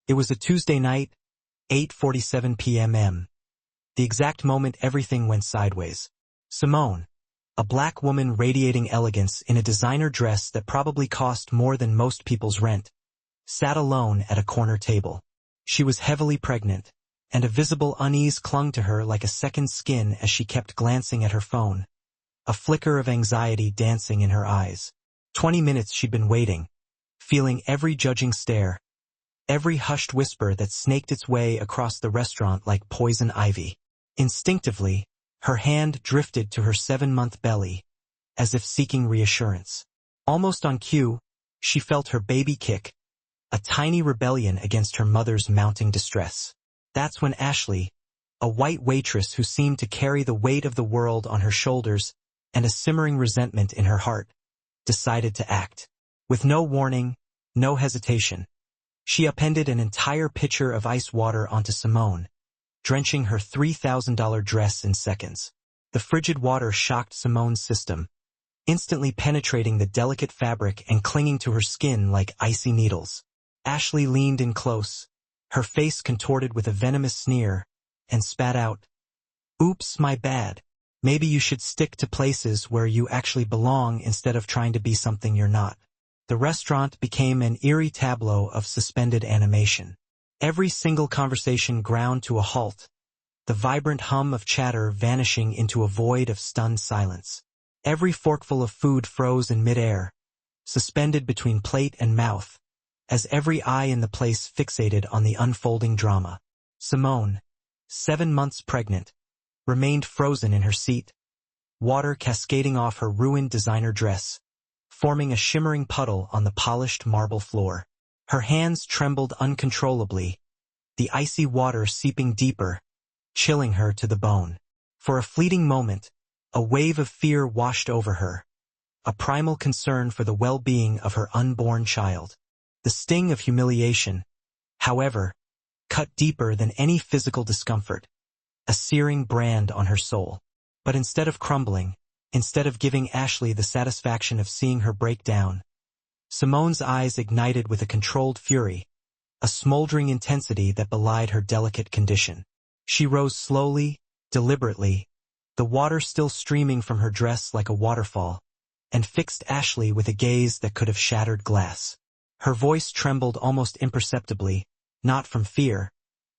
It was a Tuesday night, 8:47 p.m. The exact moment everything went sideways. Simone, a black woman radiating elegance in a designer dress that probably cost more than most people's rent, sat alone at a corner table. She was heavily pregnant, and a visible unease clung to her like a second skin as she kept glancing at her phone, a flicker of anxiety dancing in her eyes. 20 minutes she'd been waiting, feeling every judging stare, every hushed whisper that snaked its way across the restaurant like poison ivy. Instinctively, her hand drifted to her 7-month belly, as if seeking reassurance. Almost on cue, she felt her baby kick, a tiny rebellion against her mother's mounting distress. That's when Ashley, a white waitress who seemed to carry the weight of the world on her shoulders and a simmering resentment in her heart, decided to act. With no warning, no hesitation, she upended an entire pitcher of ice water onto Simone, drenching her $3,000 dress in seconds. The frigid water shocked Simone's system, instantly penetrating the delicate fabric and clinging to her skin like icy needles. Ashley leaned in close, her face contorted with a venomous sneer, and spat out, "Oops, my bad. Maybe you should stick to places where you actually belong instead of trying to be something you're not." The restaurant became an eerie tableau of suspended animation. Every single conversation ground to a halt, the vibrant hum of chatter vanishing into a void of stunned silence. Every forkful of food froze in midair, suspended between plate and mouth, as every eye in the place fixated on the unfolding drama. Simone, 7 months pregnant, remained frozen in her seat, water cascading off her ruined designer dress, forming a shimmering puddle on the polished marble floor. Her hands trembled uncontrollably, the icy water seeping deeper, chilling her to the bone. For a fleeting moment, a wave of fear washed over her, a primal concern for the well-being of her unborn child. The sting of humiliation, however, cut deeper than any physical discomfort, a searing brand on her soul. But instead of crumbling, instead of giving Ashley the satisfaction of seeing her break down, Simone's eyes ignited with a controlled fury, a smoldering intensity that belied her delicate condition. She rose slowly, deliberately, the water still streaming from her dress like a waterfall, and fixed Ashley with a gaze that could have shattered glass. Her voice trembled almost imperceptibly, not from fear,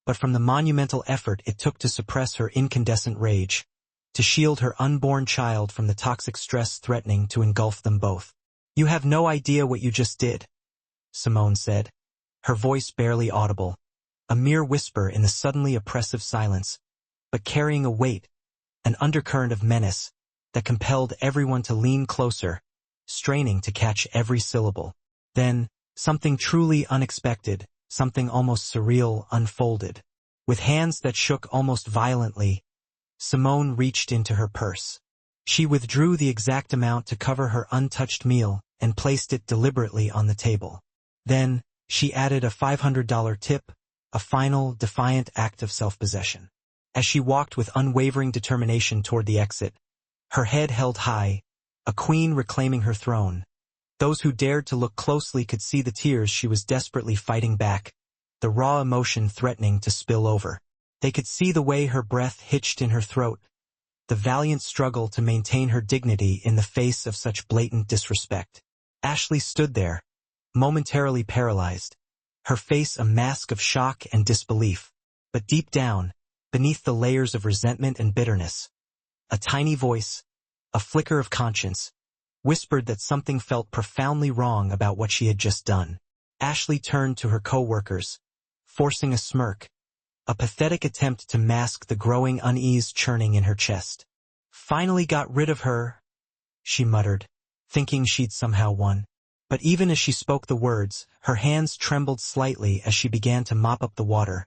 but from the monumental effort it took to suppress her incandescent rage, to shield her unborn child from the toxic stress threatening to engulf them both. "You have no idea what you just did," Simone said, her voice barely audible, a mere whisper in the suddenly oppressive silence, but carrying a weight, an undercurrent of menace, that compelled everyone to lean closer, straining to catch every syllable. Then, something truly unexpected, something almost surreal, unfolded. With hands that shook almost violently, Simone reached into her purse. She withdrew the exact amount to cover her untouched meal and placed it deliberately on the table. Then, she added a $500 tip, a final, defiant act of self-possession. As she walked with unwavering determination toward the exit, her head held high, a queen reclaiming her throne. Those who dared to look closely could see the tears she was desperately fighting back, the raw emotion threatening to spill over. They could see the way her breath hitched in her throat, the valiant struggle to maintain her dignity in the face of such blatant disrespect. Ashley stood there, momentarily paralyzed, her face a mask of shock and disbelief. But deep down, beneath the layers of resentment and bitterness, a tiny voice, a flicker of conscience, whispered that something felt profoundly wrong about what she had just done. Ashley turned to her co-workers, forcing a smirk, a pathetic attempt to mask the growing unease churning in her chest. "Finally got rid of her," she muttered, thinking she'd somehow won. But even as she spoke the words, her hands trembled slightly as she began to mop up the water,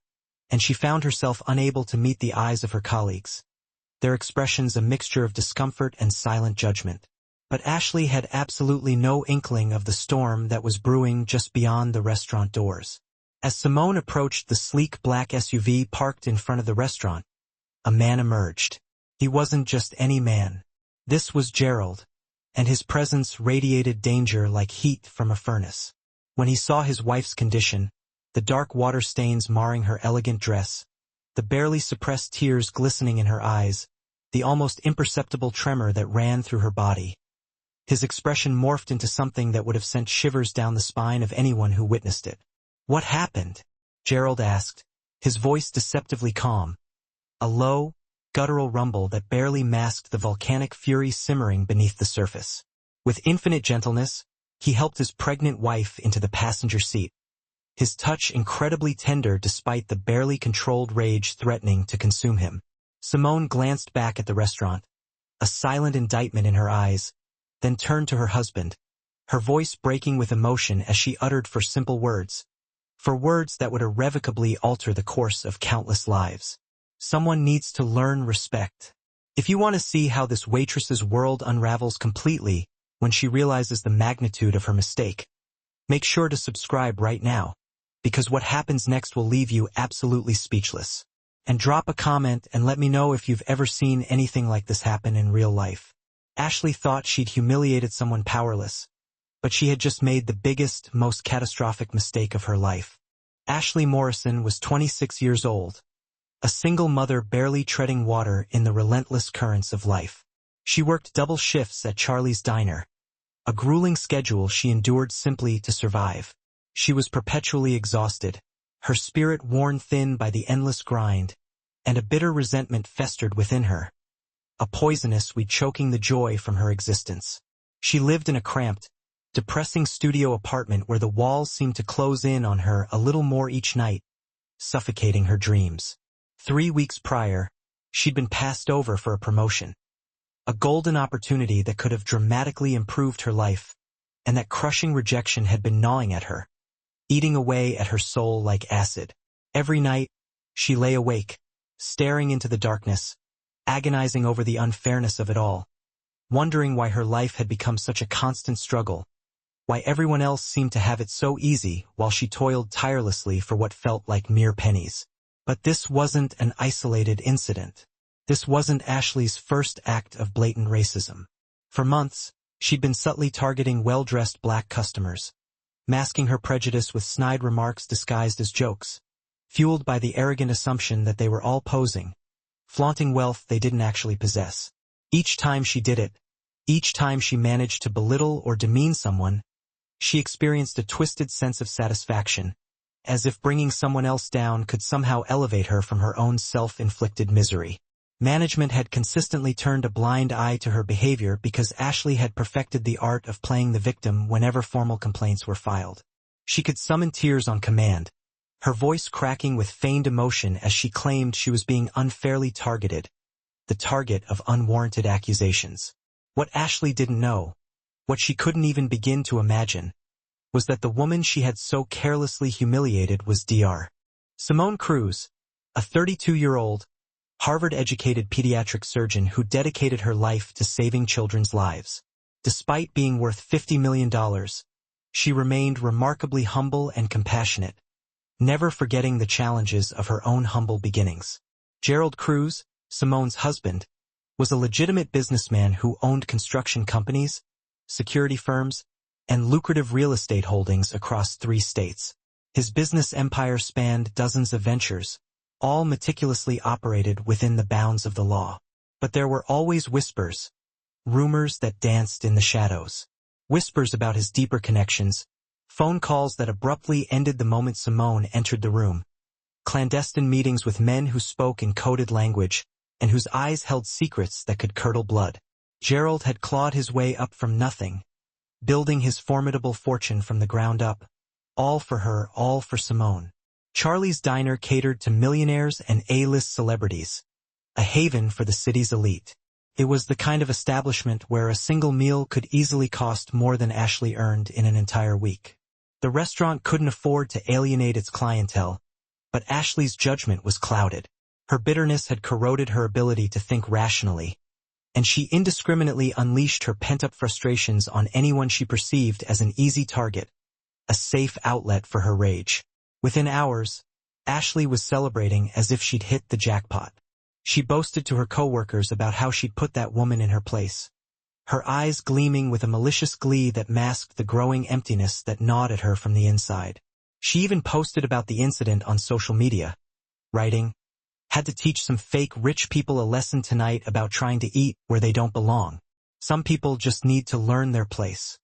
and she found herself unable to meet the eyes of her colleagues, their expressions a mixture of discomfort and silent judgment. But Ashley had absolutely no inkling of the storm that was brewing just beyond the restaurant doors. As Simone approached the sleek black SUV parked in front of the restaurant, a man emerged. He wasn't just any man. This was Gerald, and his presence radiated danger like heat from a furnace. When he saw his wife's condition, the dark water stains marring her elegant dress, the barely suppressed tears glistening in her eyes, the almost imperceptible tremor that ran through her body. His expression morphed into something that would have sent shivers down the spine of anyone who witnessed it. "What happened?" Gerald asked, his voice deceptively calm, a low, guttural rumble that barely masked the volcanic fury simmering beneath the surface. With infinite gentleness, he helped his pregnant wife into the passenger seat, his touch incredibly tender despite the barely controlled rage threatening to consume him. Simone glanced back at the restaurant, a silent indictment in her eyes, then turned to her husband, her voice breaking with emotion as she uttered for simple words, for words that would irrevocably alter the course of countless lives. "Someone needs to learn respect." If you want to see how this waitress's world unravels completely when she realizes the magnitude of her mistake, make sure to subscribe right now, because what happens next will leave you absolutely speechless. And drop a comment and let me know if you've ever seen anything like this happen in real life. Ashley thought she'd humiliated someone powerless, but she had just made the biggest, most catastrophic mistake of her life. Ashley Morrison was 26 years old, a single mother barely treading water in the relentless currents of life. She worked double shifts at Charlie's Diner, a grueling schedule she endured simply to survive. She was perpetually exhausted, her spirit worn thin by the endless grind, and a bitter resentment festered within her, a poisonous weed choking the joy from her existence. She lived in a cramped, depressing studio apartment where the walls seemed to close in on her a little more each night, suffocating her dreams. 3 weeks prior, she'd been passed over for a promotion, a golden opportunity that could have dramatically improved her life, and that crushing rejection had been gnawing at her, eating away at her soul like acid. Every night, she lay awake, staring into the darkness, agonizing over the unfairness of it all, wondering why her life had become such a constant struggle, why everyone else seemed to have it so easy while she toiled tirelessly for what felt like mere pennies. But this wasn't an isolated incident. This wasn't Ashley's first act of blatant racism. For months, she'd been subtly targeting well-dressed black customers, masking her prejudice with snide remarks disguised as jokes, fueled by the arrogant assumption that they were all posing, flaunting wealth they didn't actually possess. Each time she did it, each time she managed to belittle or demean someone, she experienced a twisted sense of satisfaction, as if bringing someone else down could somehow elevate her from her own self-inflicted misery. Management had consistently turned a blind eye to her behavior because Ashley had perfected the art of playing the victim whenever formal complaints were filed. She could summon tears on command, her voice cracking with feigned emotion as she claimed she was being unfairly targeted, the target of unwarranted accusations. What Ashley didn't know, what she couldn't even begin to imagine, was that the woman she had so carelessly humiliated was Dr. Simone Cruz, a 32-year-old, Harvard-educated pediatric surgeon who dedicated her life to saving children's lives. Despite being worth $50 million, she remained remarkably humble and compassionate, never forgetting the challenges of her own humble beginnings. Gerald Cruz, Simone's husband, was a legitimate businessman who owned construction companies, security firms, and lucrative real estate holdings across 3 states. His business empire spanned dozens of ventures, all meticulously operated within the bounds of the law. But there were always whispers, rumors that danced in the shadows. Whispers about his deeper connections, phone calls that abruptly ended the moment Simone entered the room, clandestine meetings with men who spoke in coded language and whose eyes held secrets that could curdle blood. Gerald had clawed his way up from nothing, building his formidable fortune from the ground up, all for her, all for Simone. Charlie's Diner catered to millionaires and A-list celebrities, a haven for the city's elite. It was the kind of establishment where a single meal could easily cost more than Ashley earned in an entire week. The restaurant couldn't afford to alienate its clientele, but Ashley's judgment was clouded. Her bitterness had corroded her ability to think rationally, and she indiscriminately unleashed her pent-up frustrations on anyone she perceived as an easy target, a safe outlet for her rage. Within hours, Ashley was celebrating as if she'd hit the jackpot. She boasted to her coworkers about how she'd put that woman in her place, her eyes gleaming with a malicious glee that masked the growing emptiness that gnawed at her from the inside. She even posted about the incident on social media, writing, "Had to teach some fake rich people a lesson tonight about trying to eat where they don't belong. Some people just need to learn their place."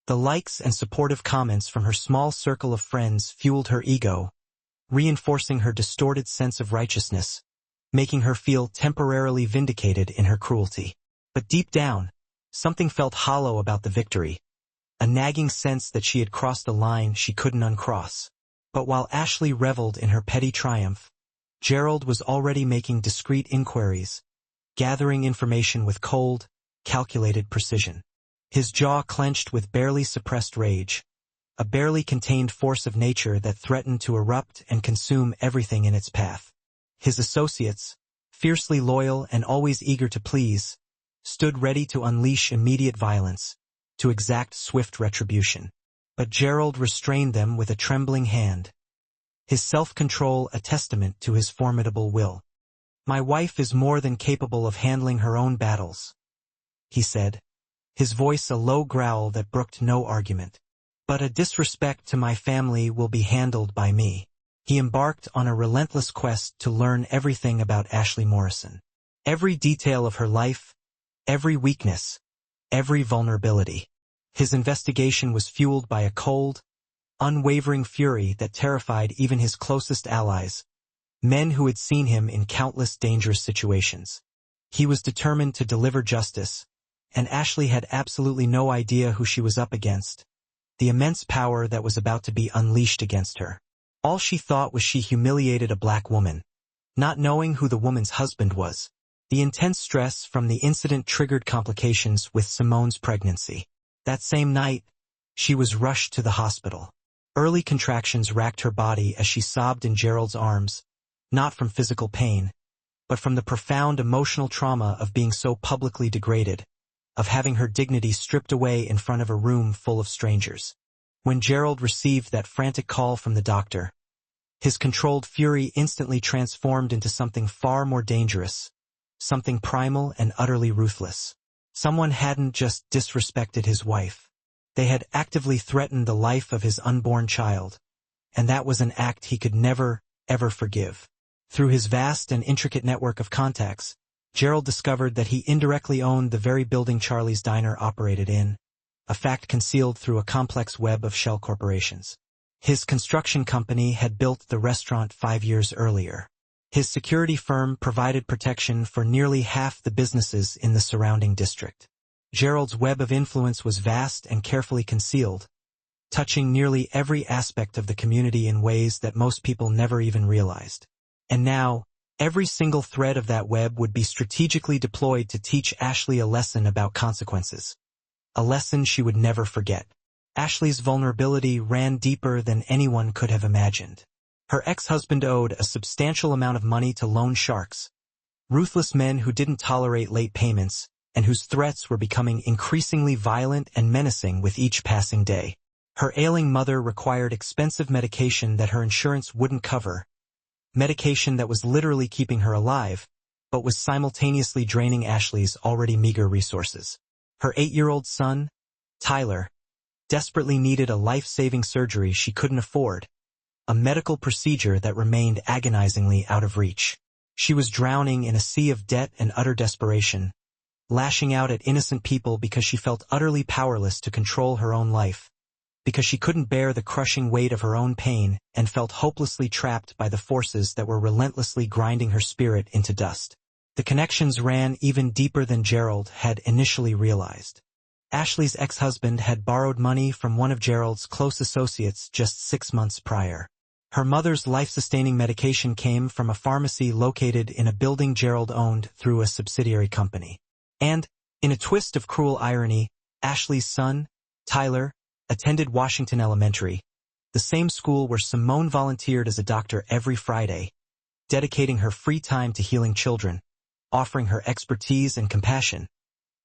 The likes and supportive comments from her small circle of friends fueled her ego, reinforcing her distorted sense of righteousness, making her feel temporarily vindicated in her cruelty. But deep down, something felt hollow about the victory, a nagging sense that she had crossed a line she couldn't uncross. But while Ashley reveled in her petty triumph, Gerald was already making discreet inquiries, gathering information with cold, calculated precision. His jaw clenched with barely suppressed rage, a barely contained force of nature that threatened to erupt and consume everything in its path. His associates, fiercely loyal and always eager to please, stood ready to unleash immediate violence, to exact swift retribution. But Gerald restrained them with a trembling hand, his self-control a testament to his formidable will. "My wife is more than capable of handling her own battles," he said, his voice a low growl that brooked no argument. "But a disrespect to my family will be handled by me." He embarked on a relentless quest to learn everything about Ashley Morrison. Every detail of her life, every weakness, every vulnerability. His investigation was fueled by a cold, unwavering fury that terrified even his closest allies, men who had seen him in countless dangerous situations. He was determined to deliver justice, and Ashley had absolutely no idea who she was up against, the immense power that was about to be unleashed against her. All she thought was she humiliated a black woman, not knowing who the woman's husband was. The intense stress from the incident triggered complications with Simone's pregnancy. That same night, she was rushed to the hospital. Early contractions racked her body as she sobbed in Gerald's arms, not from physical pain, but from the profound emotional trauma of being so publicly degraded, of having her dignity stripped away in front of a room full of strangers. When Gerald received that frantic call from the doctor, his controlled fury instantly transformed into something far more dangerous, something primal and utterly ruthless. Someone hadn't just disrespected his wife. They had actively threatened the life of his unborn child, and that was an act he could never, ever forgive. Through his vast and intricate network of contacts, Gerald discovered that he indirectly owned the very building Charlie's Diner operated in, a fact concealed through a complex web of shell corporations. His construction company had built the restaurant 5 years earlier. His security firm provided protection for nearly half the businesses in the surrounding district. Gerald's web of influence was vast and carefully concealed, touching nearly every aspect of the community in ways that most people never even realized. And now, every single thread of that web would be strategically deployed to teach Ashley a lesson about consequences. A lesson she would never forget. Ashley's vulnerability ran deeper than anyone could have imagined. Her ex-husband owed a substantial amount of money to loan sharks, ruthless men who didn't tolerate late payments, and whose threats were becoming increasingly violent and menacing with each passing day. Her ailing mother required expensive medication that her insurance wouldn't cover, medication that was literally keeping her alive, but was simultaneously draining Ashley's already meager resources. Her 8-year-old son, Tyler, desperately needed a life-saving surgery she couldn't afford, a medical procedure that remained agonizingly out of reach. She was drowning in a sea of debt and utter desperation, lashing out at innocent people because she felt utterly powerless to control her own life, because she couldn't bear the crushing weight of her own pain and felt hopelessly trapped by the forces that were relentlessly grinding her spirit into dust. The connections ran even deeper than Gerald had initially realized. Ashley's ex-husband had borrowed money from one of Gerald's close associates just 6 months prior. Her mother's life-sustaining medication came from a pharmacy located in a building Gerald owned through a subsidiary company. And, in a twist of cruel irony, Ashley's son, Tyler, attended Washington Elementary, the same school where Simone volunteered as a doctor every Friday, dedicating her free time to healing children, offering her expertise and compassion,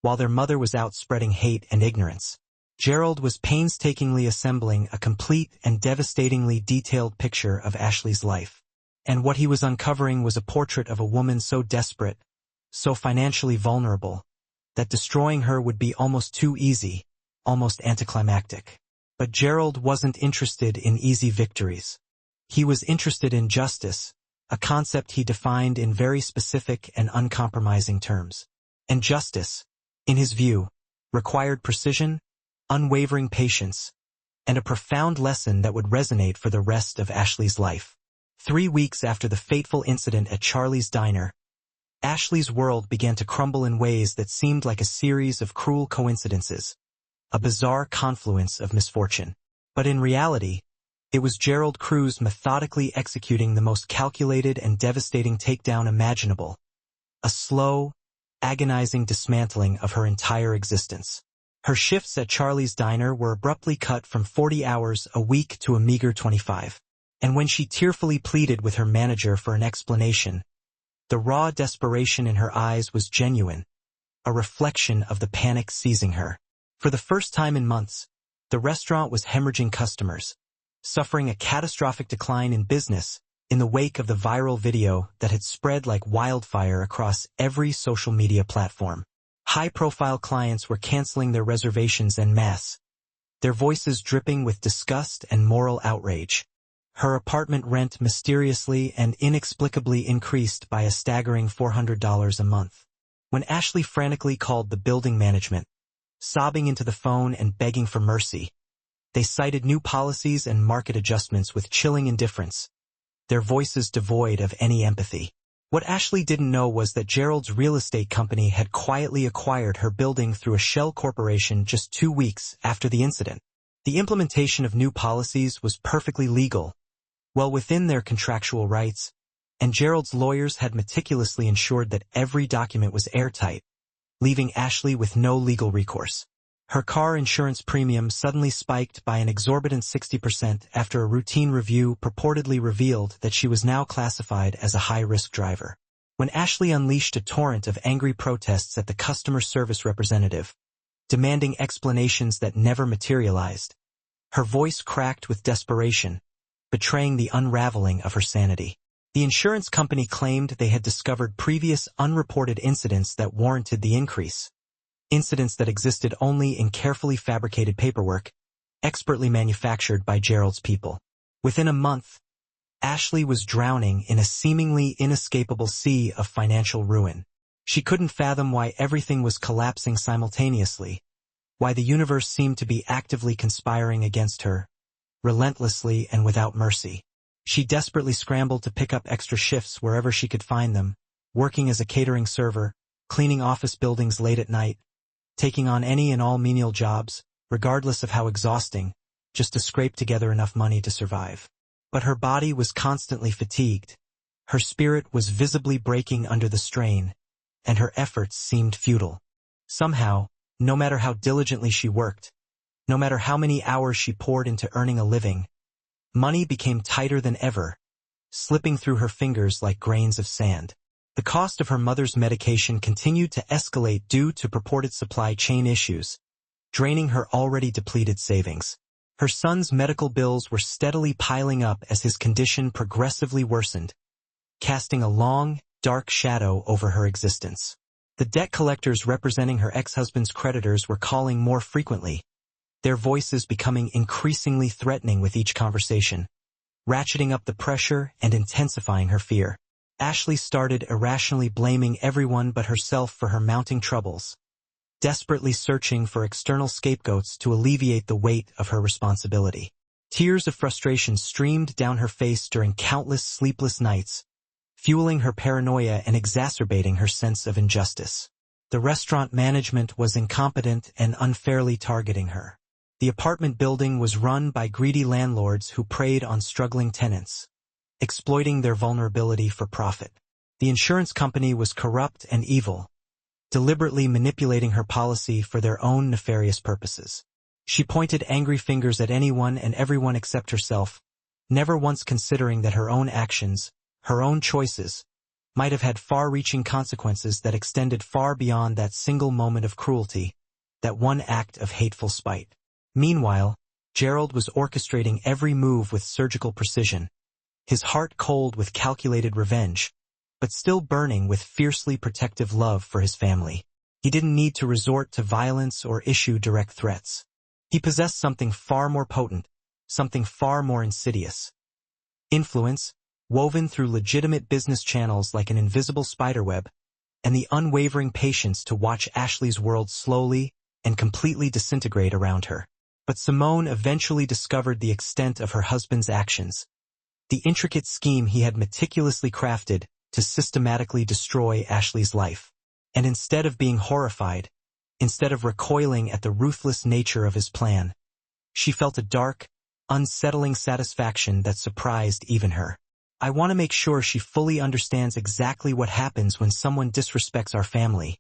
while their mother was out spreading hate and ignorance. Gerald was painstakingly assembling a complete and devastatingly detailed picture of Ashley's life. And what he was uncovering was a portrait of a woman so desperate, so financially vulnerable, that destroying her would be almost too easy, almost anticlimactic. But Gerald wasn't interested in easy victories. He was interested in justice, a concept he defined in very specific and uncompromising terms. And justice, in his view, required precision, unwavering patience, and a profound lesson that would resonate for the rest of Ashley's life. 3 weeks after the fateful incident at Charlie's diner, Ashley's world began to crumble in ways that seemed like a series of cruel coincidences, a bizarre confluence of misfortune. But in reality, it was Gerald Cruz methodically executing the most calculated and devastating takedown imaginable, a slow, agonizing dismantling of her entire existence. Her shifts at Charlie's diner were abruptly cut from 40 hours a week to a meager 25. And when she tearfully pleaded with her manager for an explanation, the raw desperation in her eyes was genuine, a reflection of the panic seizing her. For the first time in months, the restaurant was hemorrhaging customers, suffering a catastrophic decline in business in the wake of the viral video that had spread like wildfire across every social media platform. High-profile clients were canceling their reservations en masse, their voices dripping with disgust and moral outrage. Her apartment rent mysteriously and inexplicably increased by a staggering $400 a month. When Ashley frantically called the building management, sobbing into the phone and begging for mercy, they cited new policies and market adjustments with chilling indifference, their voices devoid of any empathy. What Ashley didn't know was that Gerald's real estate company had quietly acquired her building through a shell corporation just 2 weeks after the incident. The implementation of new policies was perfectly legal, well within their contractual rights, and Gerald's lawyers had meticulously ensured that every document was airtight, leaving Ashley with no legal recourse. Her car insurance premium suddenly spiked by an exorbitant 60% after a routine review purportedly revealed that she was now classified as a high-risk driver. When Ashley unleashed a torrent of angry protests at the customer service representative, demanding explanations that never materialized, her voice cracked with desperation, betraying the unraveling of her sanity. The insurance company claimed they had discovered previous unreported incidents that warranted the increase. Incidents that existed only in carefully fabricated paperwork, expertly manufactured by Gerald's people. Within a month, Ashley was drowning in a seemingly inescapable sea of financial ruin. She couldn't fathom why everything was collapsing simultaneously, why the universe seemed to be actively conspiring against her, relentlessly and without mercy. She desperately scrambled to pick up extra shifts wherever she could find them, working as a catering server, cleaning office buildings late at night, taking on any and all menial jobs, regardless of how exhausting, just to scrape together enough money to survive. But her body was constantly fatigued, her spirit was visibly breaking under the strain, and her efforts seemed futile. Somehow, no matter how diligently she worked, no matter how many hours she poured into earning a living, money became tighter than ever, slipping through her fingers like grains of sand. The cost of her mother's medication continued to escalate due to purported supply chain issues, draining her already depleted savings. Her son's medical bills were steadily piling up as his condition progressively worsened, casting a long, dark shadow over her existence. The debt collectors representing her ex-husband's creditors were calling more frequently, their voices becoming increasingly threatening with each conversation, ratcheting up the pressure and intensifying her fear. Ashley started irrationally blaming everyone but herself for her mounting troubles, desperately searching for external scapegoats to alleviate the weight of her responsibility. Tears of frustration streamed down her face during countless sleepless nights, fueling her paranoia and exacerbating her sense of injustice. The restaurant management was incompetent and unfairly targeting her. The apartment building was run by greedy landlords who preyed on struggling tenants, exploiting their vulnerability for profit. The insurance company was corrupt and evil, deliberately manipulating her policy for their own nefarious purposes. She pointed angry fingers at anyone and everyone except herself, never once considering that her own actions, her own choices, might have had far-reaching consequences that extended far beyond that single moment of cruelty, that one act of hateful spite. Meanwhile, Gerald was orchestrating every move with surgical precision, his heart cold with calculated revenge, but still burning with fiercely protective love for his family. He didn't need to resort to violence or issue direct threats. He possessed something far more potent, something far more insidious. Influence, woven through legitimate business channels like an invisible spiderweb, and the unwavering patience to watch Ashley's world slowly and completely disintegrate around her. But Simone eventually discovered the extent of her husband's actions, the intricate scheme he had meticulously crafted to systematically destroy Ashley's life. And instead of being horrified, instead of recoiling at the ruthless nature of his plan, she felt a dark, unsettling satisfaction that surprised even her. I want to make sure she fully understands exactly what happens when someone disrespects our family,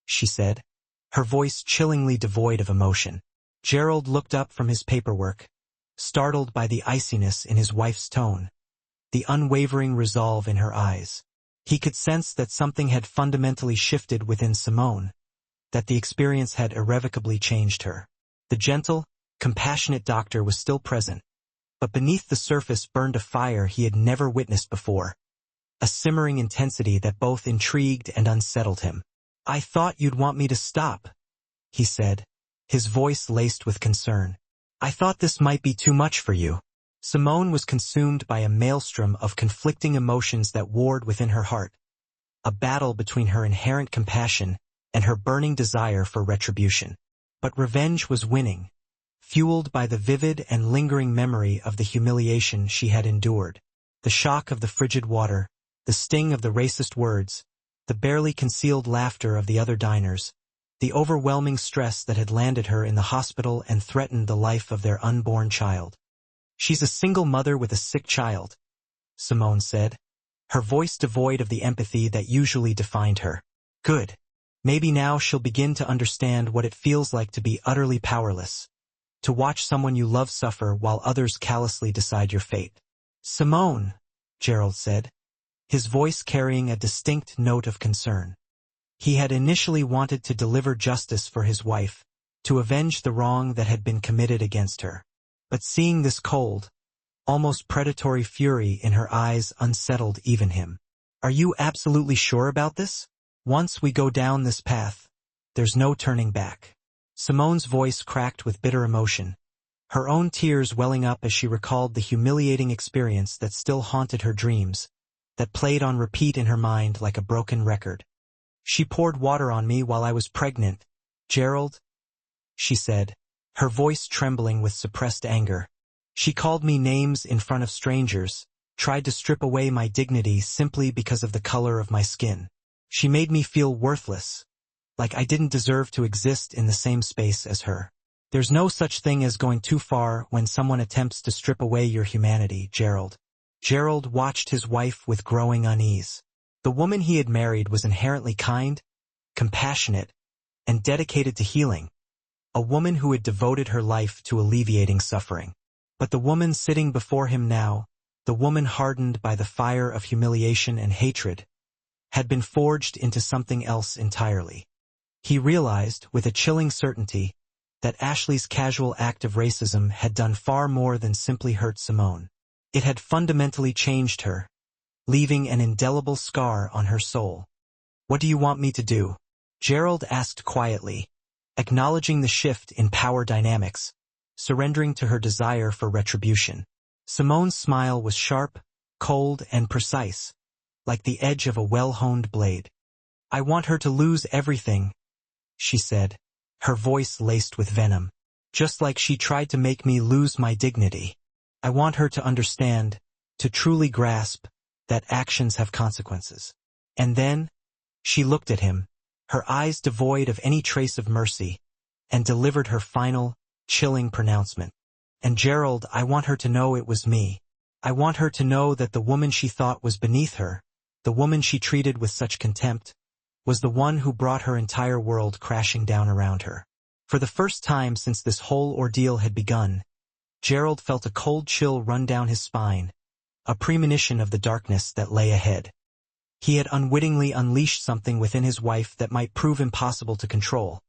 she said, her voice chillingly devoid of emotion. Gerald looked up from his paperwork, startled by the iciness in his wife's tone, the unwavering resolve in her eyes. He could sense that something had fundamentally shifted within Simone, that the experience had irrevocably changed her. The gentle, compassionate doctor was still present, but beneath the surface burned a fire he had never witnessed before, a simmering intensity that both intrigued and unsettled him. "I thought you'd want me to stop," he said, his voice laced with concern. "I thought this might be too much for you." Simone was consumed by a maelstrom of conflicting emotions that warred within her heart, a battle between her inherent compassion and her burning desire for retribution. But revenge was winning, fueled by the vivid and lingering memory of the humiliation she had endured. The shock of the frigid water, the sting of the racist words, the barely concealed laughter of the other diners, the overwhelming stress that had landed her in the hospital and threatened the life of their unborn child. "She's a single mother with a sick child," Simone said, her voice devoid of the empathy that usually defined her. "Good. Maybe now she'll begin to understand what it feels like to be utterly powerless, to watch someone you love suffer while others callously decide your fate." "Simone," Gerald said, his voice carrying a distinct note of concern. He had initially wanted to deliver justice for his wife, to avenge the wrong that had been committed against her. But seeing this cold, almost predatory fury in her eyes unsettled even him. "Are you absolutely sure about this? Once we go down this path, there's no turning back." Simone's voice cracked with bitter emotion, her own tears welling up as she recalled the humiliating experience that still haunted her dreams, that played on repeat in her mind like a broken record. "She poured water on me while I was pregnant, Gerald," she said, her voice trembling with suppressed anger. "She called me names in front of strangers, tried to strip away my dignity simply because of the color of my skin. She made me feel worthless, like I didn't deserve to exist in the same space as her. There's no such thing as going too far when someone attempts to strip away your humanity, Gerald." Gerald watched his wife with growing unease. The woman he had married was inherently kind, compassionate, and dedicated to healing, a woman who had devoted her life to alleviating suffering. But the woman sitting before him now, the woman hardened by the fire of humiliation and hatred, had been forged into something else entirely. He realized, with a chilling certainty, that Ashley's casual act of racism had done far more than simply hurt Simone. It had fundamentally changed her, leaving an indelible scar on her soul. "What do you want me to do?" Gerald asked quietly, acknowledging the shift in power dynamics, surrendering to her desire for retribution. Simone's smile was sharp, cold, and precise, like the edge of a well-honed blade. "I want her to lose everything," she said, her voice laced with venom. "Just like she tried to make me lose my dignity. I want her to understand, to truly grasp, that actions have consequences." And then, she looked at him, her eyes devoid of any trace of mercy, and delivered her final, chilling pronouncement. "And Gerald, I want her to know it was me. I want her to know that the woman she thought was beneath her, the woman she treated with such contempt, was the one who brought her entire world crashing down around her." For the first time since this whole ordeal had begun, Gerald felt a cold chill run down his spine, a premonition of the darkness that lay ahead. He had unwittingly unleashed something within his wife that might prove impossible to control,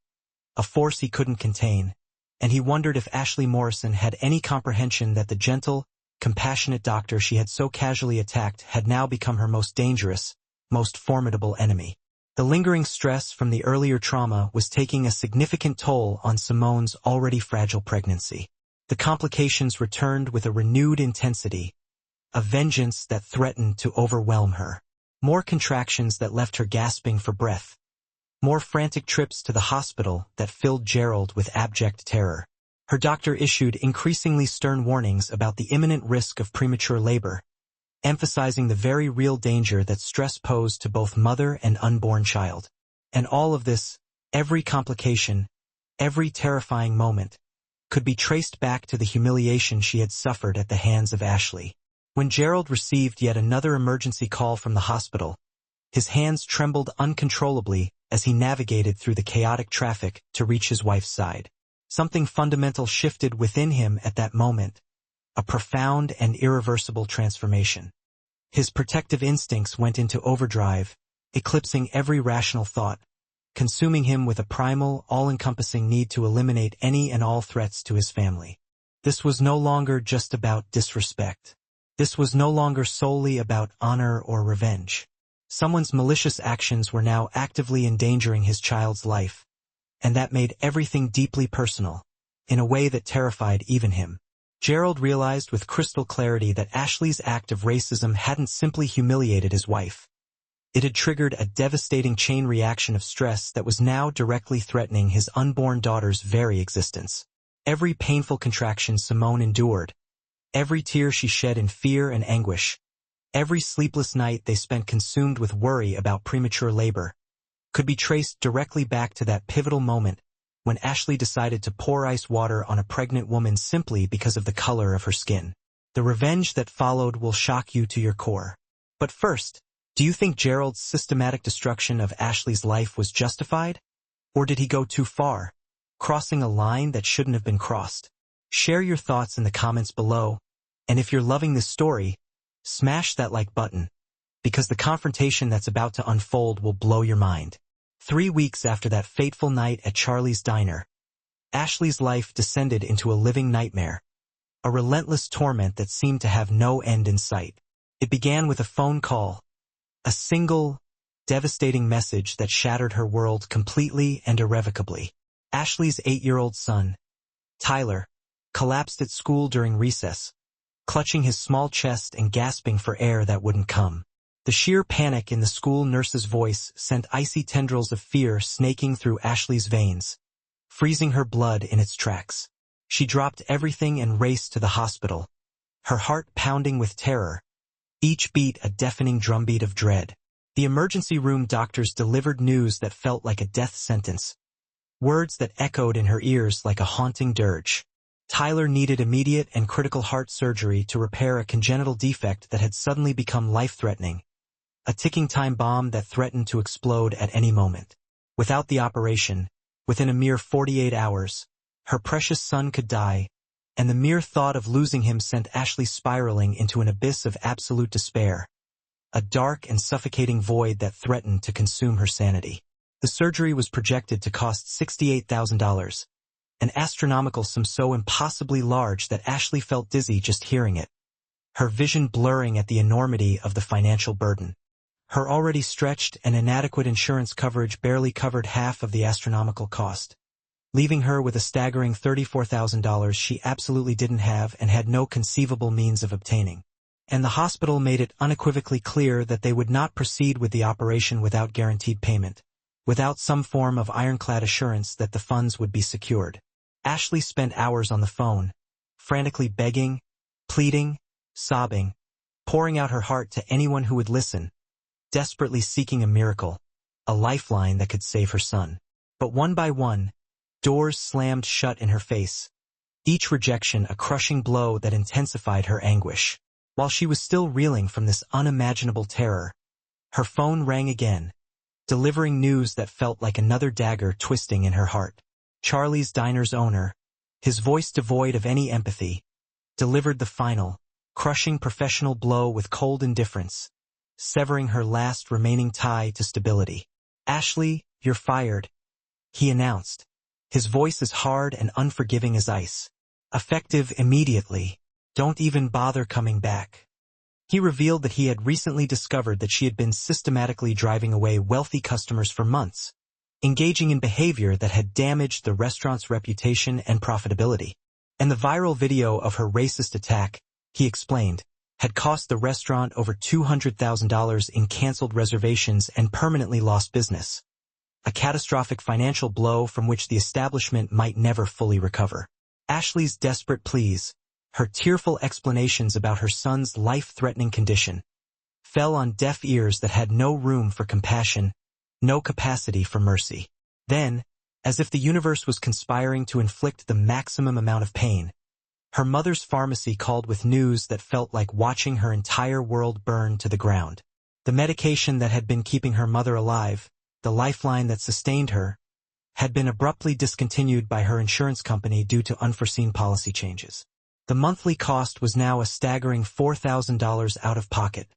a force he couldn't contain, and he wondered if Ashley Morrison had any comprehension that the gentle, compassionate doctor she had so casually attacked had now become her most dangerous, most formidable enemy. The lingering stress from the earlier trauma was taking a significant toll on Simone's already fragile pregnancy. The complications returned with a renewed intensity, a vengeance that threatened to overwhelm her. More contractions that left her gasping for breath. More frantic trips to the hospital that filled Gerald with abject terror. Her doctor issued increasingly stern warnings about the imminent risk of premature labor, emphasizing the very real danger that stress posed to both mother and unborn child. And all of this, every complication, every terrifying moment, could be traced back to the humiliation she had suffered at the hands of Ashley. When Gerald received yet another emergency call from the hospital, his hands trembled uncontrollably as he navigated through the chaotic traffic to reach his wife's side. Something fundamental shifted within him at that moment, a profound and irreversible transformation. His protective instincts went into overdrive, eclipsing every rational thought, consuming him with a primal, all-encompassing need to eliminate any and all threats to his family. This was no longer just about disrespect. This was no longer solely about honor or revenge. Someone's malicious actions were now actively endangering his child's life, and that made everything deeply personal, in a way that terrified even him. Gerald realized with crystal clarity that Ashley's act of racism hadn't simply humiliated his wife. It had triggered a devastating chain reaction of stress that was now directly threatening his unborn daughter's very existence. Every painful contraction Simone endured, every tear she shed in fear and anguish, every sleepless night they spent consumed with worry about premature labor, could be traced directly back to that pivotal moment when Ashley decided to pour ice water on a pregnant woman simply because of the color of her skin. The revenge that followed will shock you to your core. But first, do you think Gerald's systematic destruction of Ashley's life was justified? Or did he go too far, crossing a line that shouldn't have been crossed? Share your thoughts in the comments below, and if you're loving this story, smash that like button, because the confrontation that's about to unfold will blow your mind. 3 weeks after that fateful night at Charlie's Diner, Ashley's life descended into a living nightmare, a relentless torment that seemed to have no end in sight. It began with a phone call, a single, devastating message that shattered her world completely and irrevocably. Ashley's 8-year-old son, Tyler, collapsed at school during recess, clutching his small chest and gasping for air that wouldn't come. The sheer panic in the school nurse's voice sent icy tendrils of fear snaking through Ashley's veins, freezing her blood in its tracks. She dropped everything and raced to the hospital, her heart pounding with terror, each beat a deafening drumbeat of dread. The emergency room doctors delivered news that felt like a death sentence, words that echoed in her ears like a haunting dirge. Tyler needed immediate and critical heart surgery to repair a congenital defect that had suddenly become life-threatening, a ticking time bomb that threatened to explode at any moment. Without the operation, within a mere 48 hours, her precious son could die, and the mere thought of losing him sent Ashley spiraling into an abyss of absolute despair, a dark and suffocating void that threatened to consume her sanity. The surgery was projected to cost $68,000, an astronomical sum so impossibly large that Ashley felt dizzy just hearing it, her vision blurring at the enormity of the financial burden. Her already stretched and inadequate insurance coverage barely covered half of the astronomical cost, leaving her with a staggering $34,000 she absolutely didn't have and had no conceivable means of obtaining. And the hospital made it unequivocally clear that they would not proceed with the operation without guaranteed payment, without some form of ironclad assurance that the funds would be secured. Ashley spent hours on the phone, frantically begging, pleading, sobbing, pouring out her heart to anyone who would listen, desperately seeking a miracle, a lifeline that could save her son. But one by one, doors slammed shut in her face, each rejection a crushing blow that intensified her anguish. While she was still reeling from this unimaginable terror, her phone rang again, delivering news that felt like another dagger twisting in her heart. Charlie's Diner's owner, his voice devoid of any empathy, delivered the final, crushing professional blow with cold indifference, severing her last remaining tie to stability. "Ashley, you're fired," he announced, his voice as hard and unforgiving as ice. "Effective immediately. Don't even bother coming back." He revealed that he had recently discovered that she had been systematically driving away wealthy customers for months, engaging in behavior that had damaged the restaurant's reputation and profitability. And the viral video of her racist attack, he explained, had cost the restaurant over $200,000 in canceled reservations and permanently lost business. A catastrophic financial blow from which the establishment might never fully recover. Ashley's desperate pleas, her tearful explanations about her son's life-threatening condition, fell on deaf ears that had no room for compassion, no capacity for mercy. Then, as if the universe was conspiring to inflict the maximum amount of pain, her mother's pharmacy called with news that felt like watching her entire world burn to the ground. The medication that had been keeping her mother alive, the lifeline that sustained her, had been abruptly discontinued by her insurance company due to unforeseen policy changes. The monthly cost was now a staggering $4,000 out of pocket,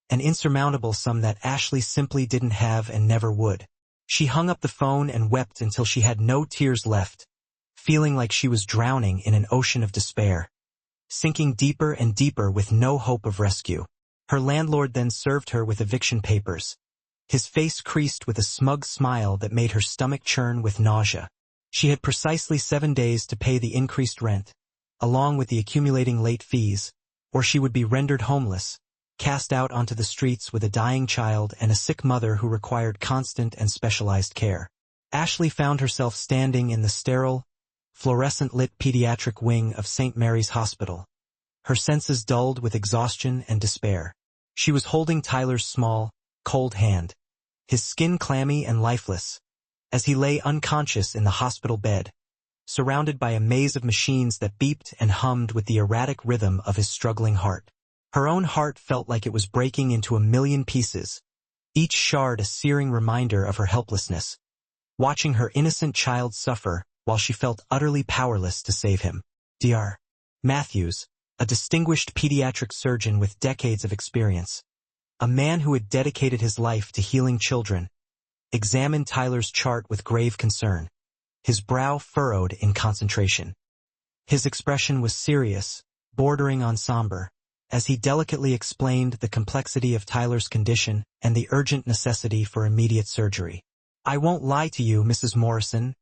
an insurmountable sum that Ashley simply didn't have and never would. She hung up the phone and wept until she had no tears left, feeling like she was drowning in an ocean of despair, sinking deeper and deeper with no hope of rescue. Her landlord then served her with eviction papers, his face creased with a smug smile that made her stomach churn with nausea. She had precisely 7 days to pay the increased rent, along with the accumulating late fees, or she would be rendered homeless, cast out onto the streets with a dying child and a sick mother who required constant and specialized care. Ashley found herself standing in the sterile, fluorescent-lit pediatric wing of St. Mary's Hospital, her senses dulled with exhaustion and despair. She was holding Tyler's small, cold hand, his skin clammy and lifeless, as he lay unconscious in the hospital bed, surrounded by a maze of machines that beeped and hummed with the erratic rhythm of his struggling heart. Her own heart felt like it was breaking into a million pieces, each shard a searing reminder of her helplessness, watching her innocent child suffer while she felt utterly powerless to save him. Dr. Matthews, a distinguished pediatric surgeon with decades of experience, a man who had dedicated his life to healing children, examined Tyler's chart with grave concern, his brow furrowed in concentration. His expression was serious, bordering on somber, as he delicately explained the complexity of Tyler's condition and the urgent necessity for immediate surgery. "I won't lie to you, Mrs. Morrison,"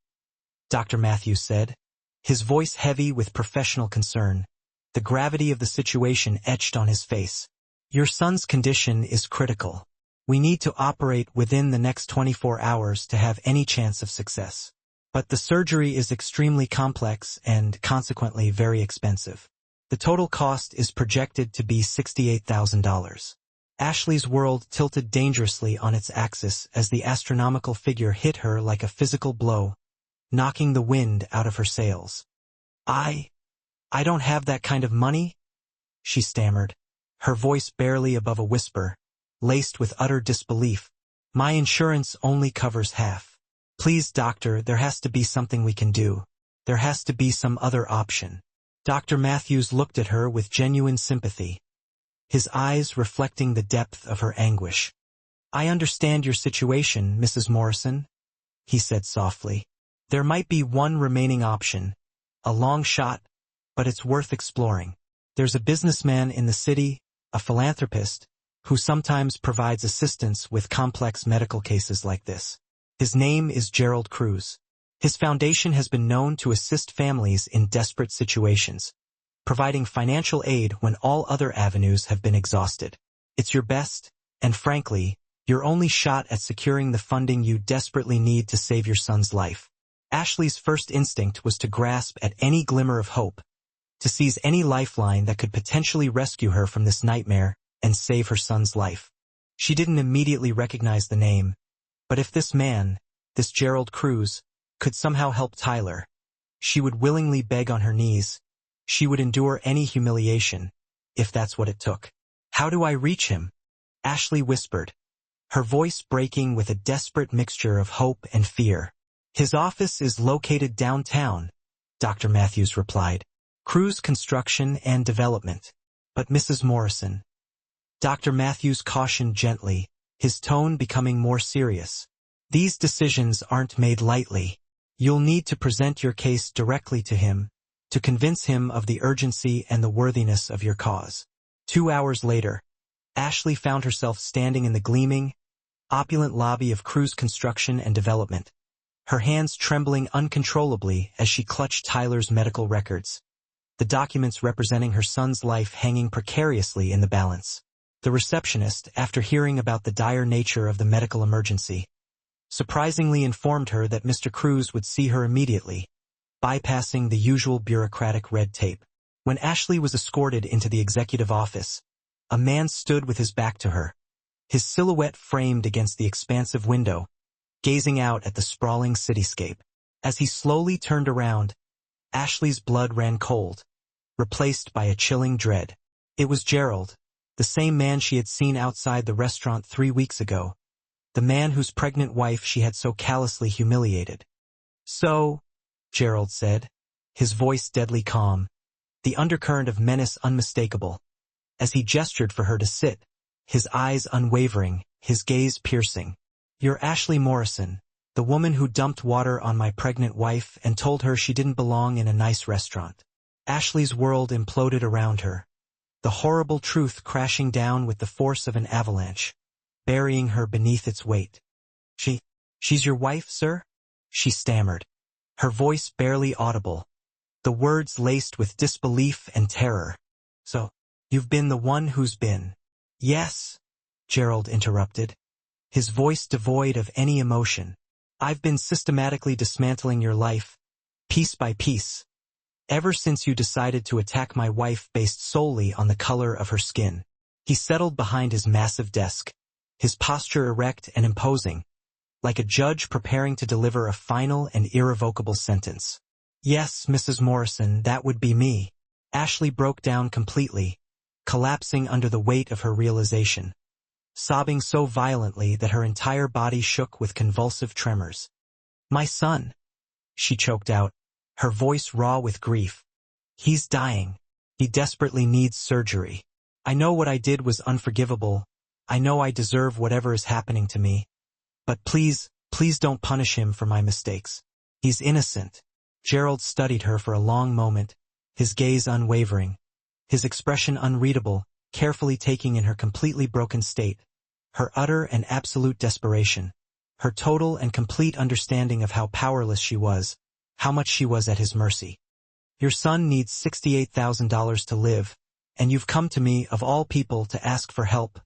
Dr. Matthews said, his voice heavy with professional concern, the gravity of the situation etched on his face. "Your son's condition is critical. We need to operate within the next 24 hours to have any chance of success. But the surgery is extremely complex and, consequently, very expensive. The total cost is projected to be $68,000. Ashley's world tilted dangerously on its axis as the astronomical figure hit her like a physical blow, knocking the wind out of her sails. I don't have that kind of money," she stammered, her voice barely above a whisper, laced with utter disbelief. "My insurance only covers half. Please, doctor, there has to be something we can do. There has to be some other option." Dr. Matthews looked at her with genuine sympathy, his eyes reflecting the depth of her anguish. "I understand your situation, Mrs. Morrison," he said softly. "There might be one remaining option, a long shot, but it's worth exploring. There's a businessman in the city, a philanthropist, who sometimes provides assistance with complex medical cases like this. His name is Gerald Cruz. His foundation has been known to assist families in desperate situations, providing financial aid when all other avenues have been exhausted. It's your best, and frankly, your only shot at securing the funding you desperately need to save your son's life." Ashley's first instinct was to grasp at any glimmer of hope, to seize any lifeline that could potentially rescue her from this nightmare and save her son's life. She didn't immediately recognize the name, but if this man, this Gerald Cruz, could somehow help Tyler, she would willingly beg on her knees. She would endure any humiliation, if that's what it took. "How do I reach him?" Ashley whispered, her voice breaking with a desperate mixture of hope and fear. "His office is located downtown," Dr. Matthews replied. "Cruz Construction and Development." "But Mrs. Morrison," Dr. Matthews cautioned gently, his tone becoming more serious, "these decisions aren't made lightly. You'll need to present your case directly to him, to convince him of the urgency and the worthiness of your cause." 2 hours later, Ashley found herself standing in the gleaming, opulent lobby of Cruz Construction and Development, her hands trembling uncontrollably as she clutched Tyler's medical records, the documents representing her son's life hanging precariously in the balance. The receptionist, after hearing about the dire nature of the medical emergency, surprisingly informed her that Mr. Cruz would see her immediately, bypassing the usual bureaucratic red tape. When Ashley was escorted into the executive office, a man stood with his back to her, his silhouette framed against the expansive window, gazing out at the sprawling cityscape. As he slowly turned around, Ashley's blood ran cold, replaced by a chilling dread. It was Gerald, the same man she had seen outside the restaurant 3 weeks ago, the man whose pregnant wife she had so callously humiliated. "So," Gerald said, his voice deadly calm, the undercurrent of menace unmistakable, as he gestured for her to sit, his eyes unwavering, his gaze piercing. "You're Ashley Morrison, the woman who dumped water on my pregnant wife and told her she didn't belong in a nice restaurant." Ashley's world imploded around her, the horrible truth crashing down with the force of an avalanche, burying her beneath its weight. She's your wife, sir?" she stammered, her voice barely audible, the words laced with disbelief and terror. "So, you've been the one who's been—" "Yes," Gerald interrupted, his voice devoid of any emotion. "I've been systematically dismantling your life, piece by piece, ever since you decided to attack my wife based solely on the color of her skin." He settled behind his massive desk, his posture erect and imposing, like a judge preparing to deliver a final and irrevocable sentence. "Yes, Mrs. Morrison, that would be me." Ashley broke down completely, collapsing under the weight of her realization, sobbing so violently that her entire body shook with convulsive tremors. "My son," she choked out, her voice raw with grief. "He's dying. He desperately needs surgery. I know what I did was unforgivable. I know I deserve whatever is happening to me. But please, please don't punish him for my mistakes. He's innocent." Gerald studied her for a long moment, his gaze unwavering, his expression unreadable, carefully taking in her completely broken state, her utter and absolute desperation, her total and complete understanding of how powerless she was, how much she was at his mercy. "Your son needs $68,000 to live, and you've come to me, of all people, to ask for help,"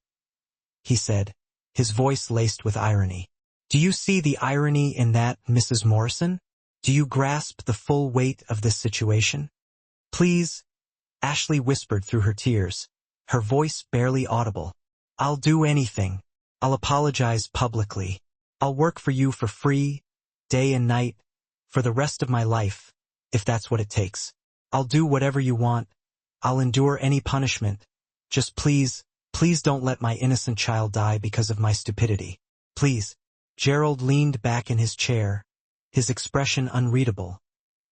he said, his voice laced with irony. "Do you see the irony in that, Mrs. Morrison? Do you grasp the full weight of this situation?" "Please," Ashley whispered through her tears, her voice barely audible. "I'll do anything. I'll apologize publicly. I'll work for you for free, day and night, for the rest of my life, if that's what it takes. I'll do whatever you want. I'll endure any punishment. Just please, please don't let my innocent child die because of my stupidity. Please." Gerald leaned back in his chair, his expression unreadable,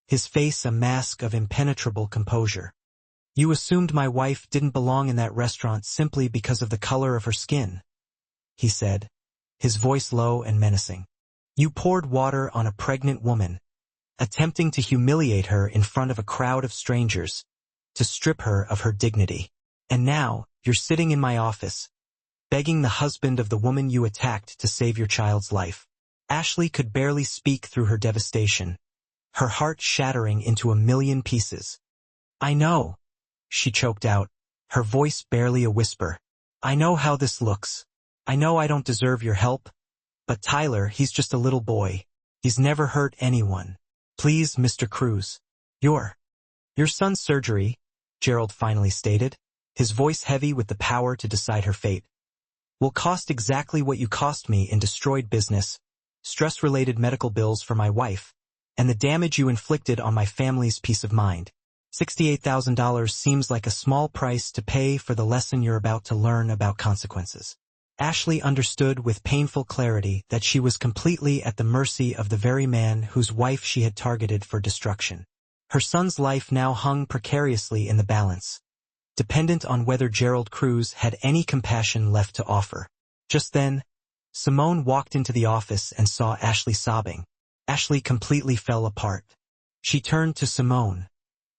his face a mask of impenetrable composure. "You assumed my wife didn't belong in that restaurant simply because of the color of her skin," he said, his voice low and menacing. "You poured water on a pregnant woman, attempting to humiliate her in front of a crowd of strangers, to strip her of her dignity. And now, you're sitting in my office, begging the husband of the woman you attacked to save your child's life." Ashley could barely speak through her devastation, her heart shattering into a million pieces. "I know," she choked out, her voice barely a whisper. "I know how this looks. I know I don't deserve your help. But Tyler, he's just a little boy. He's never hurt anyone. Please, Mr. Cruz. Your son's surgery," Gerald finally stated, his voice heavy with the power to decide her fate, "will cost exactly what you cost me in destroyed business, stress-related medical bills for my wife, and the damage you inflicted on my family's peace of mind. $68,000 seems like a small price to pay for the lesson you're about to learn about consequences." Ashley understood with painful clarity that she was completely at the mercy of the very man whose wife she had targeted for destruction. Her son's life now hung precariously in the balance, dependent on whether Gerald Cruz had any compassion left to offer. Just then, Simone walked into the office and saw Ashley sobbing. Ashley completely fell apart. She turned to Simone,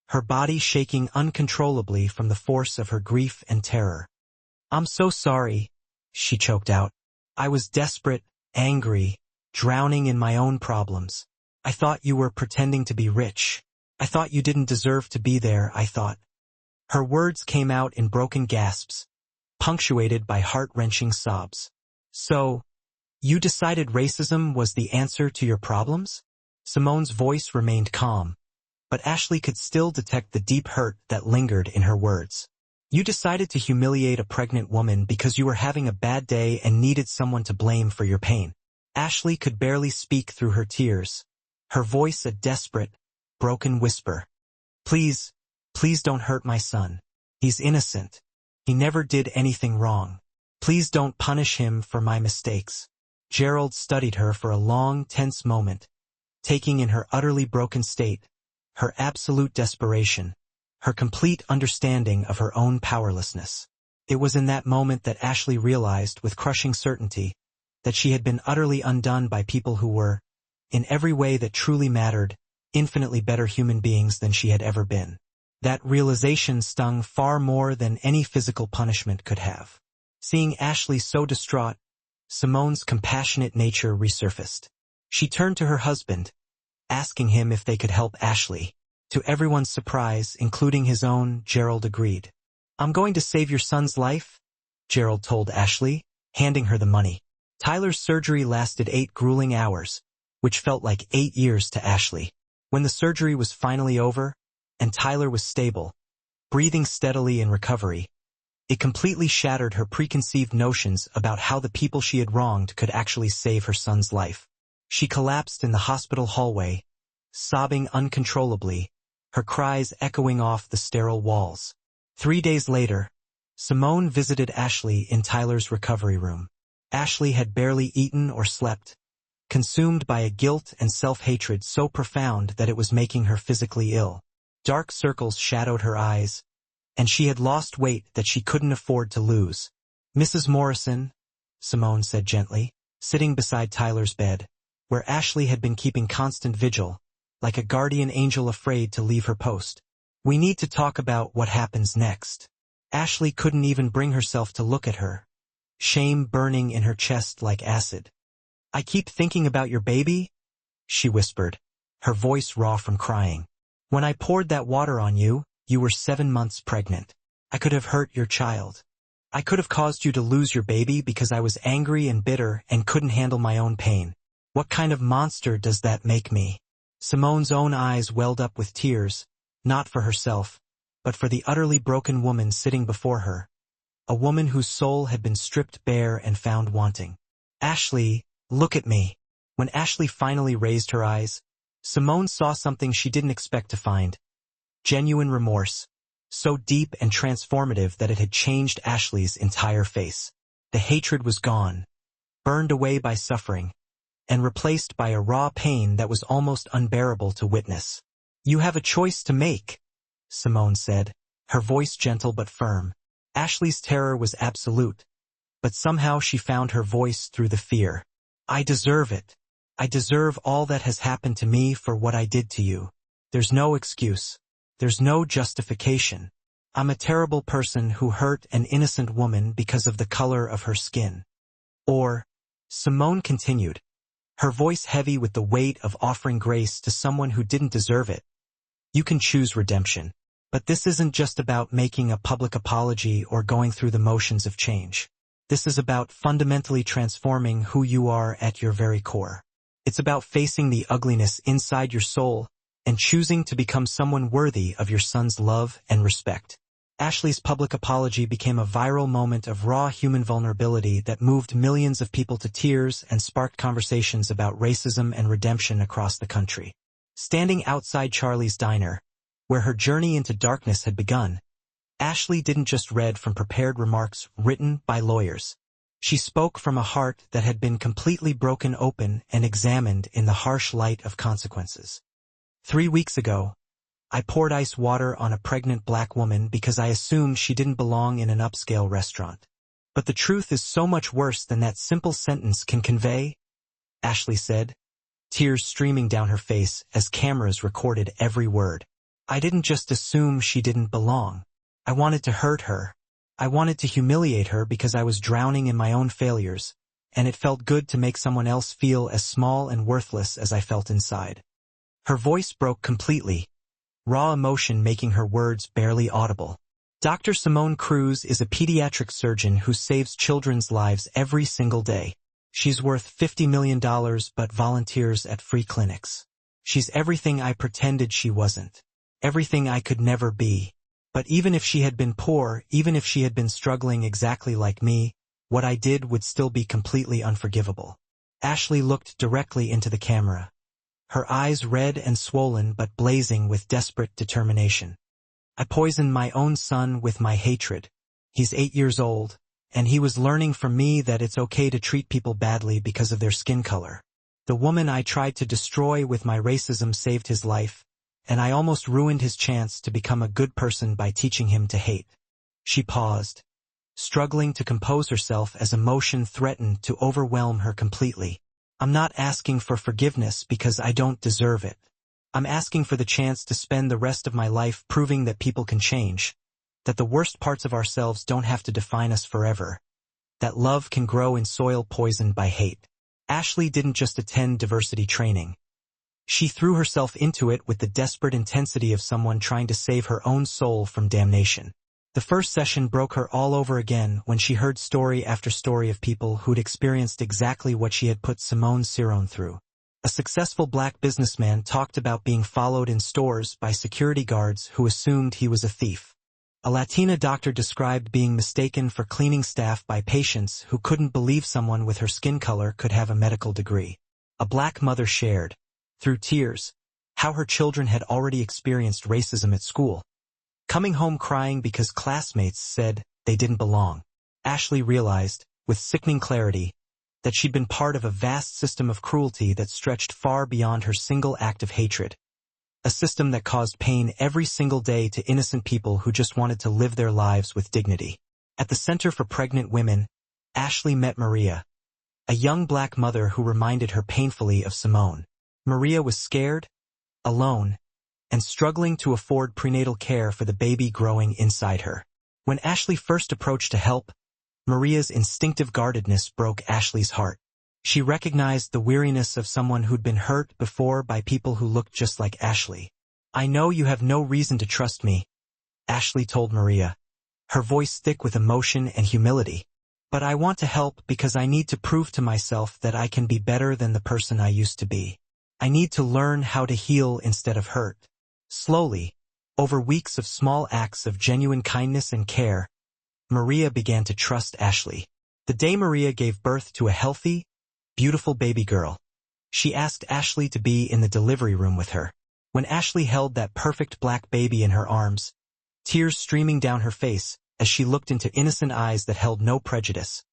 her body shaking uncontrollably from the force of her grief and terror. "I'm so sorry," she choked out. "I was desperate, angry, drowning in my own problems. I thought you were pretending to be rich. I thought you didn't deserve to be there, I thought." Her words came out in broken gasps, punctuated by heart-wrenching sobs. "So, you decided racism was the answer to your problems?" Simone's voice remained calm, but Ashley could still detect the deep hurt that lingered in her words. "You decided to humiliate a pregnant woman because you were having a bad day and needed someone to blame for your pain." Ashley could barely speak through her tears, her voice a desperate, broken whisper. "Please, please don't hurt my son. He's innocent. He never did anything wrong. Please don't punish him for my mistakes." Gerald studied her for a long, tense moment, taking in her utterly broken state, her absolute desperation, her complete understanding of her own powerlessness. It was in that moment that Ashley realized with crushing certainty that she had been utterly undone by people who were, in every way that truly mattered, infinitely better human beings than she had ever been. That realization stung far more than any physical punishment could have. Seeing Ashley so distraught, Simone's compassionate nature resurfaced. She turned to her husband, asking him if they could help Ashley. To everyone's surprise, including his own, Gerald agreed. "I'm going to save your son's life," Gerald told Ashley, handing her the money. Tyler's surgery lasted 8 grueling hours, which felt like 8 years to Ashley. When the surgery was finally over, and Tyler was stable, breathing steadily in recovery, it completely shattered her preconceived notions about how the people she had wronged could actually save her son's life. She collapsed in the hospital hallway, sobbing uncontrollably, her cries echoing off the sterile walls. 3 days later, Simone visited Ashley in Tyler's recovery room. Ashley had barely eaten or slept, consumed by a guilt and self-hatred so profound that it was making her physically ill. Dark circles shadowed her eyes, and she had lost weight that she couldn't afford to lose. "Mrs. Morrison," Simone said gently, sitting beside Tyler's bed, where Ashley had been keeping constant vigil, like a guardian angel afraid to leave her post. "We need to talk about what happens next." Ashley couldn't even bring herself to look at her, shame burning in her chest like acid. "I keep thinking about your baby," she whispered, her voice raw from crying. "When I poured that water on you, you were 7 months pregnant. I could have hurt your child. I could have caused you to lose your baby because I was angry and bitter and couldn't handle my own pain. What kind of monster does that make me?" Simone's own eyes welled up with tears, not for herself, but for the utterly broken woman sitting before her, a woman whose soul had been stripped bare and found wanting. "Ashley, look at me." When Ashley finally raised her eyes, Simone saw something she didn't expect to find. Genuine remorse, so deep and transformative that it had changed Ashley's entire face. The hatred was gone, burned away by suffering, and replaced by a raw pain that was almost unbearable to witness. "You have a choice to make," Simone said, her voice gentle but firm. Ashley's terror was absolute, but somehow she found her voice through the fear. "I deserve it. I deserve all that has happened to me for what I did to you. There's no excuse. There's no justification. I'm a terrible person who hurt an innocent woman because of the color of her skin." Or, Simone continued, her voice heavy with the weight of offering grace to someone who didn't deserve it. "You can choose redemption. But this isn't just about making a public apology or going through the motions of change. This is about fundamentally transforming who you are at your very core. It's about facing the ugliness inside your soul and choosing to become someone worthy of your son's love and respect." Ashley's public apology became a viral moment of raw human vulnerability that moved millions of people to tears and sparked conversations about racism and redemption across the country. Standing outside Charlie's diner, where her journey into darkness had begun, Ashley didn't just read from prepared remarks written by lawyers. She spoke from a heart that had been completely broken open and examined in the harsh light of consequences. 3 weeks ago, I poured ice water on a pregnant black woman because I assumed she didn't belong in an upscale restaurant. But the truth is so much worse than that simple sentence can convey, Ashley said, tears streaming down her face as cameras recorded every word. I didn't just assume she didn't belong. I wanted to hurt her. I wanted to humiliate her because I was drowning in my own failures, and it felt good to make someone else feel as small and worthless as I felt inside. Her voice broke completely, raw emotion making her words barely audible. Dr. Simone Cruz is a pediatric surgeon who saves children's lives every single day. She's worth $50 million but volunteers at free clinics. She's everything I pretended she wasn't. Everything I could never be. But even if she had been poor, even if she had been struggling exactly like me, what I did would still be completely unforgivable. Ashley looked directly into the camera. Her eyes red and swollen but blazing with desperate determination. I poisoned my own son with my hatred. He's 8 years old, and he was learning from me that it's okay to treat people badly because of their skin color. The woman I tried to destroy with my racism saved his life, and I almost ruined his chance to become a good person by teaching him to hate. She paused, struggling to compose herself as emotion threatened to overwhelm her completely. I'm not asking for forgiveness because I don't deserve it. I'm asking for the chance to spend the rest of my life proving that people can change, that the worst parts of ourselves don't have to define us forever, that love can grow in soil poisoned by hate. Ashley didn't just attend diversity training. She threw herself into it with the desperate intensity of someone trying to save her own soul from damnation. The first session broke her all over again when she heard story after story of people who'd experienced exactly what she had put Simone Cerrone through. A successful black businessman talked about being followed in stores by security guards who assumed he was a thief. A Latina doctor described being mistaken for cleaning staff by patients who couldn't believe someone with her skin color could have a medical degree. A black mother shared, through tears, how her children had already experienced racism at school, coming home crying because classmates said they didn't belong. Ashley realized, with sickening clarity, that she'd been part of a vast system of cruelty that stretched far beyond her single act of hatred. A system that caused pain every single day to innocent people who just wanted to live their lives with dignity. At the Center for Pregnant Women, Ashley met Maria, a young black mother who reminded her painfully of Simone. Maria was scared, alone, and struggling to afford prenatal care for the baby growing inside her. When Ashley first approached to help, Maria's instinctive guardedness broke Ashley's heart. She recognized the weariness of someone who'd been hurt before by people who looked just like Ashley. I know you have no reason to trust me, Ashley told Maria, her voice thick with emotion and humility. But I want to help because I need to prove to myself that I can be better than the person I used to be. I need to learn how to heal instead of hurt. Slowly, over weeks of small acts of genuine kindness and care, Maria began to trust Ashley. The day Maria gave birth to a healthy, beautiful baby girl, she asked Ashley to be in the delivery room with her. When Ashley held that perfect black baby in her arms, tears streaming down her face as she looked into innocent eyes that held no prejudice,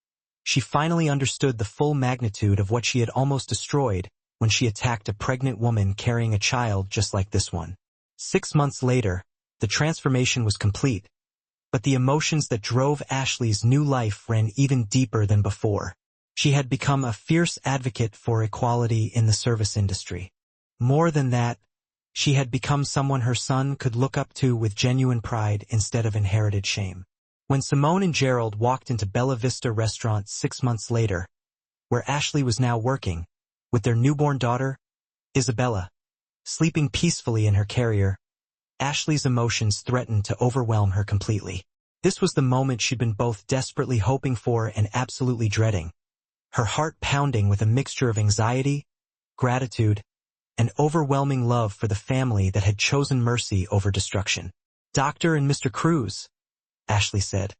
she finally understood the full magnitude of what she had almost destroyed when she attacked a pregnant woman carrying a child just like this one. 6 months later, the transformation was complete, but the emotions that drove Ashley's new life ran even deeper than before. She had become a fierce advocate for equality in the service industry. More than that, she had become someone her son could look up to with genuine pride instead of inherited shame. When Simone and Gerald walked into Bella Vista restaurant 6 months later, where Ashley was now working, with their newborn daughter, Isabella, sleeping peacefully in her carrier, Ashley's emotions threatened to overwhelm her completely. This was the moment she'd been both desperately hoping for and absolutely dreading, her heart pounding with a mixture of anxiety, gratitude, and overwhelming love for the family that had chosen mercy over destruction. "Dr. and Mr. Cruz," Ashley said,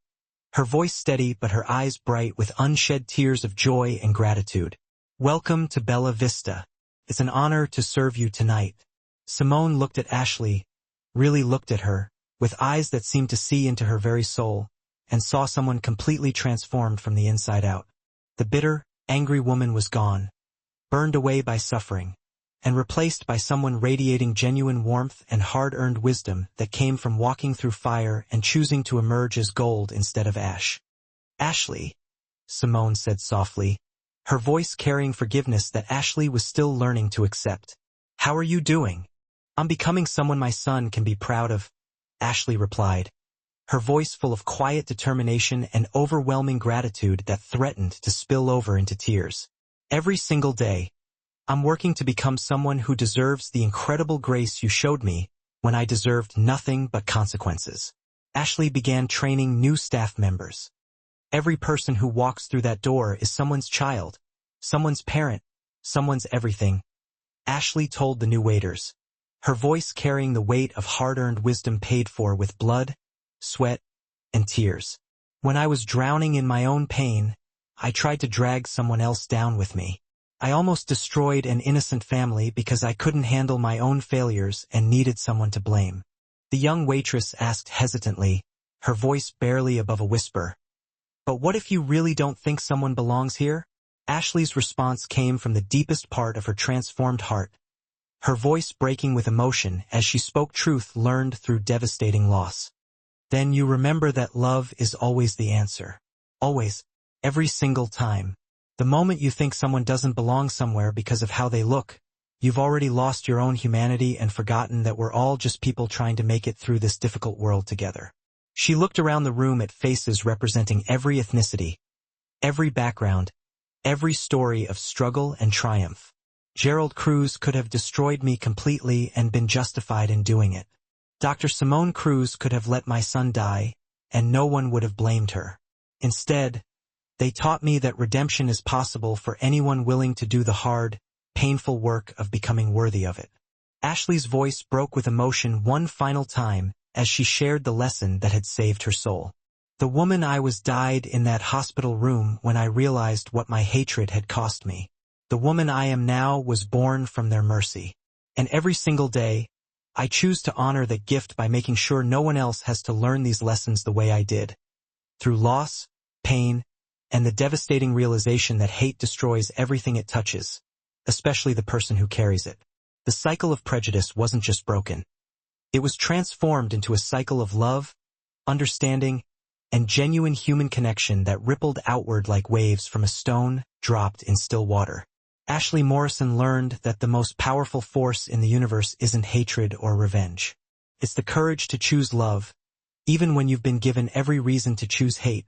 her voice steady but her eyes bright with unshed tears of joy and gratitude. "Welcome to Bella Vista. It's an honor to serve you tonight." Simone looked at Ashley, really looked at her, with eyes that seemed to see into her very soul, and saw someone completely transformed from the inside out. The bitter, angry woman was gone, burned away by suffering, and replaced by someone radiating genuine warmth and hard-earned wisdom that came from walking through fire and choosing to emerge as gold instead of ash. "Ashley," Simone said softly, her voice carrying forgiveness that Ashley was still learning to accept. "How are you doing?" "I'm becoming someone my son can be proud of," Ashley replied, her voice full of quiet determination and overwhelming gratitude that threatened to spill over into tears. Every single day, I'm working to become someone who deserves the incredible grace you showed me when I deserved nothing but consequences. Ashley began training new staff members. Every person who walks through that door is someone's child, someone's parent, someone's everything. Ashley told the new waiters, her voice carrying the weight of hard-earned wisdom paid for with blood, sweat, and tears. When I was drowning in my own pain, I tried to drag someone else down with me. I almost destroyed an innocent family because I couldn't handle my own failures and needed someone to blame. The young waitress asked hesitantly, her voice barely above a whisper, "But what if you really don't think someone belongs here?" Ashley's response came from the deepest part of her transformed heart, her voice breaking with emotion as she spoke truth learned through devastating loss. "Then you remember that love is always the answer. Always. Every single time. The moment you think someone doesn't belong somewhere because of how they look, you've already lost your own humanity and forgotten that we're all just people trying to make it through this difficult world together." She looked around the room at faces representing every ethnicity, every background, every story of struggle and triumph. Gerald Cruz could have destroyed me completely and been justified in doing it. Dr. Simone Cruz could have let my son die, and no one would have blamed her. Instead, they taught me that redemption is possible for anyone willing to do the hard, painful work of becoming worthy of it. Ashley's voice broke with emotion one final time as she shared the lesson that had saved her soul. "The woman I was died in that hospital room when I realized what my hatred had cost me. The woman I am now was born from their mercy. And every single day, I choose to honor that gift by making sure no one else has to learn these lessons the way I did. Through loss, pain, and the devastating realization that hate destroys everything it touches, especially the person who carries it. The cycle of prejudice wasn't just broken. It was transformed into a cycle of love, understanding, and genuine human connection that rippled outward like waves from a stone dropped in still water. Ashley Morrison learned that the most powerful force in the universe isn't hatred or revenge. It's the courage to choose love, even when you've been given every reason to choose hate,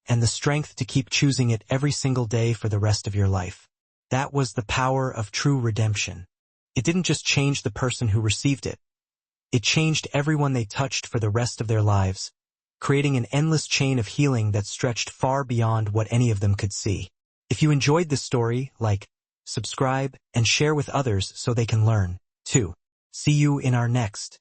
and the strength to keep choosing it every single day for the rest of your life. That was the power of true redemption. It didn't just change the person who received it. It changed everyone they touched for the rest of their lives, creating an endless chain of healing that stretched far beyond what any of them could see. If you enjoyed this story, like, subscribe, and share with others so they can learn, too. See you in our next